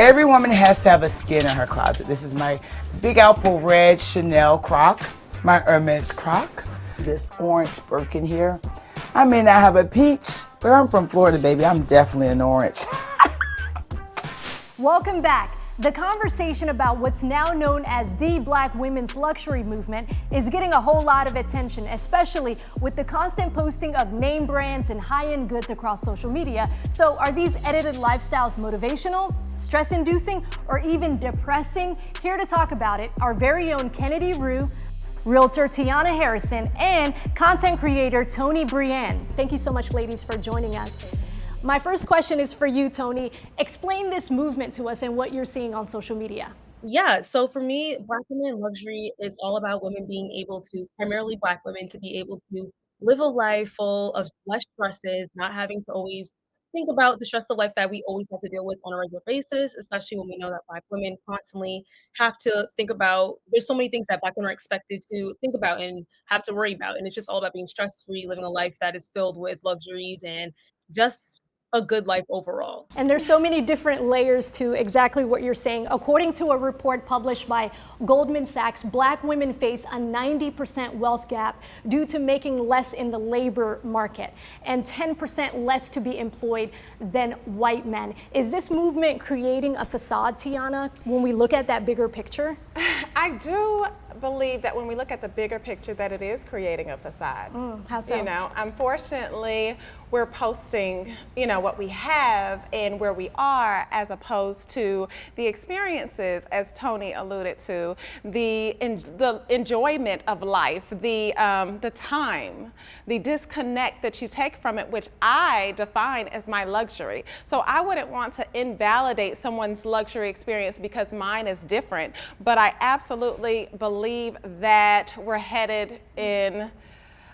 Every woman has to have a skin in her closet. This is my Big Apple Red Chanel croc, my Hermes croc. This orange Birkin here. I may not have a peach, but I'm from Florida, baby. I'm definitely an orange. Welcome back. The conversation about what's now known as the Black women's luxury movement is getting a whole lot of attention, especially with the constant posting of name brands and high-end goods across social media. So are these edited lifestyles motivational, stress-inducing, or even depressing? Here to talk about it, our very own Kennedy Rue, realtor Tiana Harrison, and content creator Tony Brienne. Thank you so much, ladies, for joining us. My first question is for you, Tony. Explain this movement to us and what you're seeing on social media. Yeah, so for me, Black women in luxury is all about women being able to, primarily Black women, to be able to live a life full of less stresses, not having to always think about the stress of life that we always have to deal with on a regular basis, especially when we know that Black women constantly have to think about, there's so many things that Black women are expected to think about and have to worry about. And it's just all about being stress-free, living a life that is filled with luxuries and just a good life overall. And there's so many different layers to exactly what you're saying. According to a report published by Goldman Sachs, Black women face a 90% wealth gap due to making less in the labor market and 10% less to be employed than white men. Is this movement creating a facade, Tiana, when we look at that bigger picture? I do believe that when we look at the bigger picture that it is creating a facade. How so? You know, unfortunately, we're posting, you know, what we have and where we are, as opposed to the experiences, as Tony alluded to, the enjoyment of life, the time, the disconnect that you take from it, which I define as my luxury. So I wouldn't want to invalidate someone's luxury experience because mine is different, but I absolutely believe that we're headed in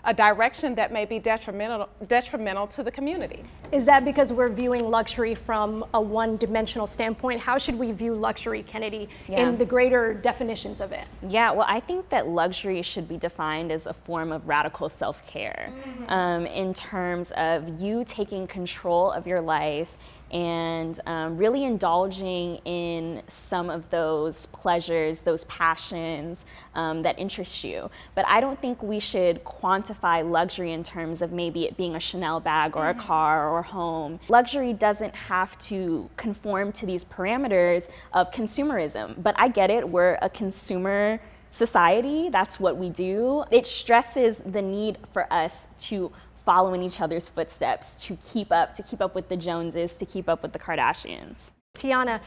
a direction that may be detrimental to the community. Is that because we're viewing luxury from a one-dimensional standpoint? How should we view luxury, Kennedy, in the greater definitions of it? Yeah, well, I think that luxury should be defined as a form of radical self-care, in terms of you taking control of your life and really indulging in some of those pleasures, those passions that interest you. But I don't think we should quantify luxury in terms of maybe it being a Chanel bag or a car or home. Luxury doesn't have to conform to these parameters of consumerism, but I get it, we're a consumer society, that's what we do. It stresses the need for us to follow in each other's footsteps, to keep up with the Joneses, to keep up with the Kardashians. Tiana,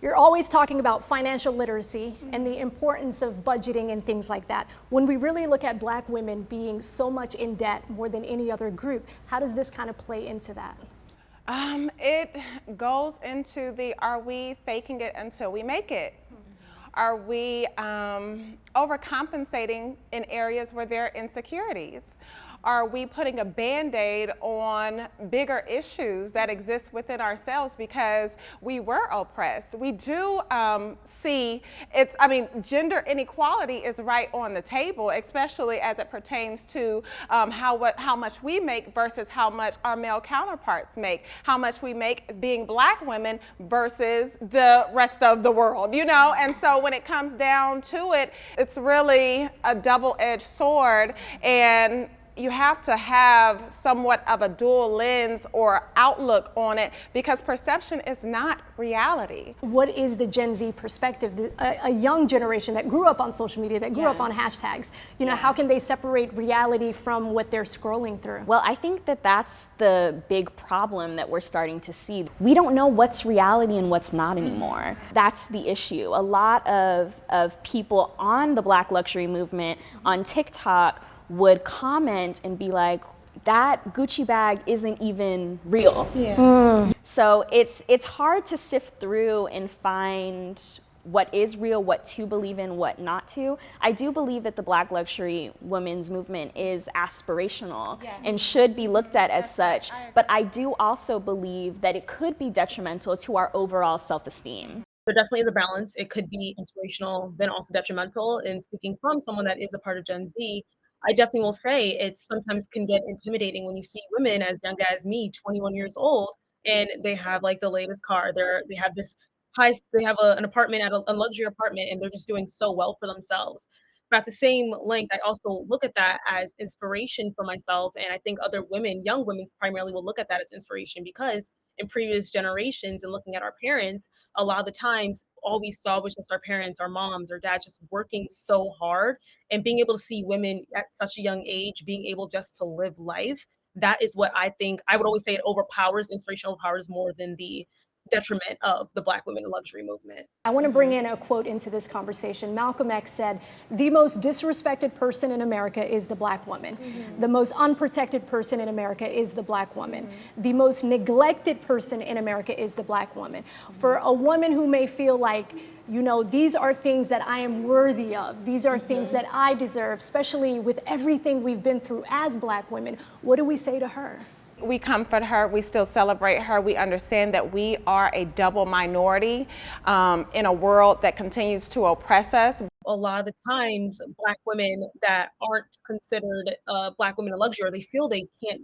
you're always talking about financial literacy and the importance of budgeting and things like that. When we really look at Black women being so much in debt more than any other group, how does this kind of play into that? It goes into the, are we faking it until we make it? Are we overcompensating in areas where there are insecurities? Are we putting a Band-Aid on bigger issues that exist within ourselves because we were oppressed? We do see gender inequality is right on the table, especially as it pertains to how much we make versus how much our male counterparts make, how much we make being Black women versus the rest of the world, you know? And so when it comes down to it, it's really a double-edged sword, and you have to have somewhat of a dual lens or outlook on it because perception is not reality. What is the Gen Z perspective, a young generation that grew up on social media, that grew up on hashtags? You know, how can they separate reality from what they're scrolling through? Well, I think that that's the big problem that we're starting to see. We don't know what's reality and what's not anymore. That's the issue. A lot of people on the Black luxury movement on TikTok would comment and be like, that Gucci bag isn't even real. So it's hard to sift through and find what is real, what to believe in, what not to. I do believe that the Black luxury women's movement is aspirational and should be looked at as such, but I do also believe that it could be detrimental to our overall self-esteem. There definitely is a balance. It could be inspirational, then also detrimental. And speaking from someone that is a part of Gen Z, I definitely will say it sometimes can get intimidating when you see women as young as me, 21 years old, and they have like the latest car. They have this they have an apartment at a luxury apartment, and they're just doing so well for themselves. But at the same length, I also look at that as inspiration for myself, and I think other women, young women primarily, will look at that as inspiration because in previous generations and looking at our parents, a lot of the times all we saw was just our parents, our moms, our dads just working so hard, and being able to see women at such a young age being able just to live life. That is what I think. I would always say it overpowers, inspiration overpowers more than the detriment of the Black women in luxury movement. I want to bring in a quote into this conversation. Malcolm X said, "The most disrespected person in America is the Black woman. The most unprotected person in America is the Black woman. The most neglected person in America is the Black woman." For a woman who may feel like, you know, these are things that I am worthy of, these are things that I deserve, especially with everything we've been through as Black women, what do we say to her? We comfort her, we still celebrate her, we understand that we are a double minority in a world that continues to oppress us. A lot of the times, Black women that aren't considered Black women in luxury, or they feel they can't,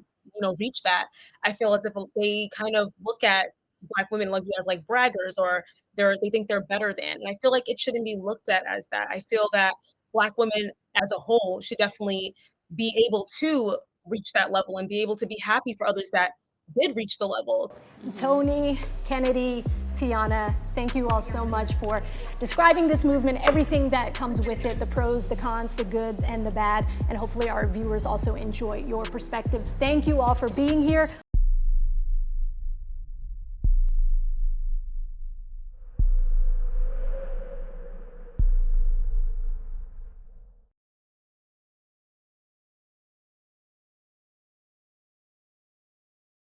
reach that. I feel as if they kind of look at Black women in luxury as like braggers, or they think they're better than. And I feel like it shouldn't be looked at as that. I feel that Black women as a whole should definitely be able to reach that level and be able to be happy for others that did reach the level. Tony, Kennedy, Tiana, thank you all so much for describing this movement, everything that comes with it, the pros, the cons, the good and the bad, and hopefully our viewers also enjoy your perspectives. Thank you all for being here.